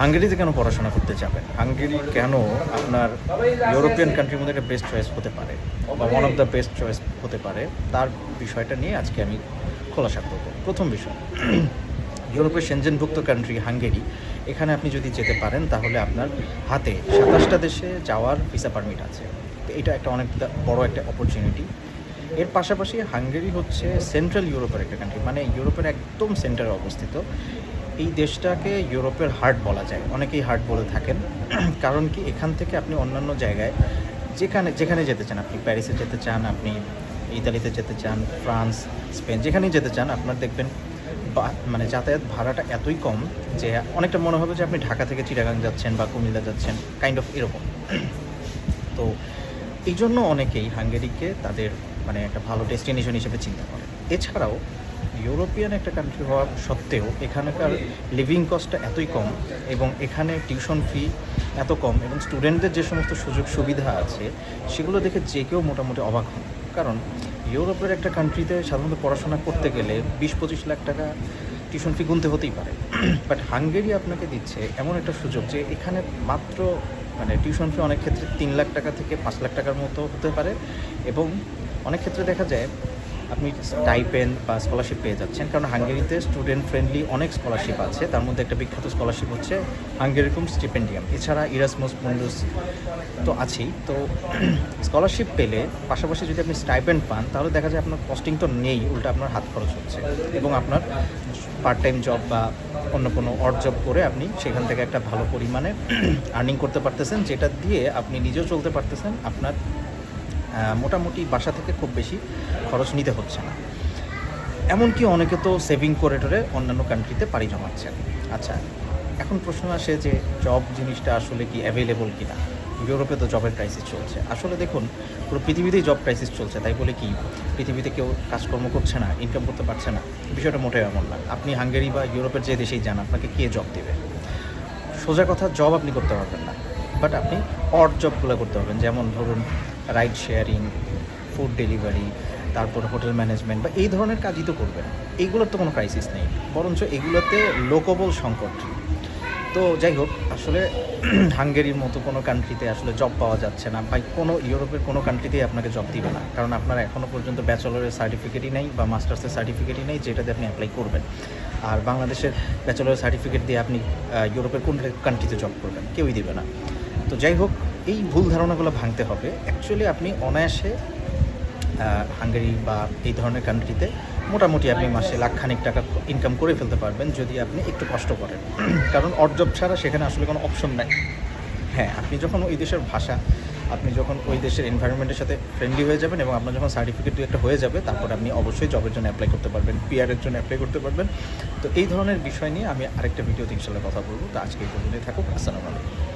হাঙ্গেরিতে কেন পড়াশোনা করতে যাবেন? হাঙ্গেরি কেন আপনার ইউরোপিয়ান কান্ট্রির মধ্যে একটা বেস্ট চয়েস হতে পারে বা one of the best choice হতে পারে, তার বিষয়টা নিয়ে আজকে আমি খোলাসা করব। প্রথম বিষয়, ইউরোপের সেনজেনভুক্ত কান্ট্রি হাঙ্গেরি, এখানে আপনি যদি যেতে পারেন তাহলে আপনার হাতে 27টা দেশে যাওয়ার ভিসা পারমিট আছে। তো এটা একটা অনেক বড় একটা অপরচুনিটি। এর পাশাপাশি হাঙ্গেরি হচ্ছে সেন্ট্রাল ইউরোপের একটা কান্ট্রি, মানে ইউরোপের একদম সেন্টারে অবস্থিত। এই দেশটাকে ইউরোপের হার্ট বলা যায়, অনেকেই হার্ট বলে থাকেন। কারণ কি, এখান থেকে আপনি অন্যান্য জায়গায় যেখানে যেতে চান, আপনি প্যারিসে যেতে চান, আপনি ইতালিতে যেতে চান, ফ্রান্স, স্পেন, যেখানেই যেতে চান, আপনার দেখবেন মানে যাতায়াত ভাড়াটা এতই কম যে অনেকটা মনে হবে যে আপনি ঢাকা থেকে চিটাগাং যাচ্ছেন বা কুমিল্লা যাচ্ছেন, কাইন্ড অফ এরকম। তো এই জন্য অনেকেই হাঙ্গেরিকে তাদের মানে একটা ভালো ডেস্টিনেশন হিসেবে চিন্তা করে। এছাড়াও ইউরোপিয়ান একটা কান্ট্রি হওয়া সত্ত্বেও এখানকার লিভিং কস্টটা এতই কম এবং এখানে টিউশন ফি এত কম এবং স্টুডেন্টদের যে সমস্ত সুযোগ সুবিধা আছে সেগুলো দেখে যে কেউ মোটামুটি অবাক হন। কারণ ইউরোপের একটা কান্ট্রিতে সাধারণত পড়াশোনা করতে গেলে 20-25 লাখ টাকা টিউশন ফি গুনতে হতেই পারে, বাট হাঙ্গেরি আপনাকে দিচ্ছে এমন একটা সুযোগ যে এখানে মাত্র মানে টিউশন ফি অনেক ক্ষেত্রে 3 লাখ টাকা থেকে 5 লাখ টাকার মতো হতে পারে এবং অনেক ক্ষেত্রে দেখা যায় আপনি স্টাইপেন্ড বা স্কলারশিপ পেয়ে যাচ্ছেন। কারণ হাঙ্গেরিতে স্টুডেন্ট ফ্রেন্ডলি অনেক স্কলারশিপ আছে, তার মধ্যে একটা বিখ্যাত স্কলারশিপ হচ্ছে হাঙ্গেরিকুম স্টিপেন্ডিয়াম। এছাড়া ইরাসমুস মুন্ডাস তো আছেই। তো স্কলারশিপ পেলে পাশাপাশি যদি আপনি স্টাইপেন্ড পান তাহলে দেখা যায় আপনার কস্টিং তো নেই, উল্টা আপনার হাত খরচ হচ্ছে এবং আপনার পার্ট টাইম জব বা অন্য কোনো অড জব করে আপনি সেখান থেকে একটা ভালো পরিমাণে আর্নিং করতে পারতেছেন, যেটা দিয়ে আপনি নিজেও চলতে পারতেছেন। আপনার মোটামুটি বাসা থেকে খুব বেশি খরচ নিতে হচ্ছে না। এমনকি অনেকে তো সেভিং করে টোরে অন্যান্য কান্ট্রিতে পাড়ি জমাচ্ছেন। আচ্ছা, এখন প্রশ্ন আসে যে জব জিনিসটা আসলে কি অ্যাভেলেবল কি না? ইউরোপে তো জবের ক্রাইসিস চলছে। আসলে দেখুন, পুরো পৃথিবীতেই জব ক্রাইসিস চলছে, তাই বলে কি পৃথিবীতে কেউ কাজকর্ম করছে না, ইনকাম করতে পারছে না? বিষয়টা মোটেও এমন না। আপনি হাঙ্গেরি বা ইউরোপের যে দেশেই যান, আপনাকে কে জব দেবে? সোজা কথা, জব আপনি করতে পারবেন না, বাট আপনি অড জবগুলো করতে পারবেন। যেমন ধরুন রাইড শেয়ারিং, ফুড ডেলিভারি, তারপর হোটেল ম্যানেজমেন্ট বা এই ধরনের কাজই তো করবেন। এইগুলোর তো কোনো ক্রাইসিস নেই, বরঞ্চ এগুলোতে লোকবল সংকট। তো যাই হোক, আসলে হাঙ্গেরির মতো কোনো কান্ট্রিতে আসলে জব পাওয়া যাচ্ছে না, বা কোনো ইউরোপের কোনো কান্ট্রিতেই আপনাকে জব দিবে না, কারণ আপনার এখনও পর্যন্ত ব্যাচেলরের সার্টিফিকেটই নেই বা মাস্টার্সের সার্টিফিকেটই নেই যেটাতে আপনি অ্যাপ্লাই করবেন। আর বাংলাদেশের ব্যাচেলরের সার্টিফিকেট দিয়ে আপনি ইউরোপের কোন কান্ট্রিতে জব করবেন? কেউই দিবে না। তো যাই হোক, এই ভুল ধারণাগুলো ভাঙতে হবে। অ্যাকচুয়ালি আপনি অনায়াসে হাঙ্গেরি বা এই ধরনের কান্ট্রিতে মোটামুটি আপনি মাসে লাখখানিক টাকা ইনকাম করে ফেলতে পারবেন যদি আপনি একটু কষ্ট করেন। কারণ অড জব ছাড়া সেখানে আসলে কোনো অপশন নাই। হ্যাঁ, আপনি যখন ওই দেশের ভাষা, আপনি যখন ওই দেশের এনভায়রনমেন্টের সাথে ফ্রেন্ডলি হয়ে যাবেন এবং আপনার যখন সার্টিফিকেট একটা হয়ে যাবে, তারপর আপনি অবশ্যই জবের জন্য অ্যাপ্লাই করতে পারবেন, পিআরের জন্য অ্যাপ্লাই করতে পারবেন। তো এই ধরনের বিষয় নিয়ে আমি আরেকটা ভিডিওতে ইনশাল্লাহ কথা বলবো। তো আজকে এই পর্যন্তই থাকুক। আসসালামু আলাইকুম।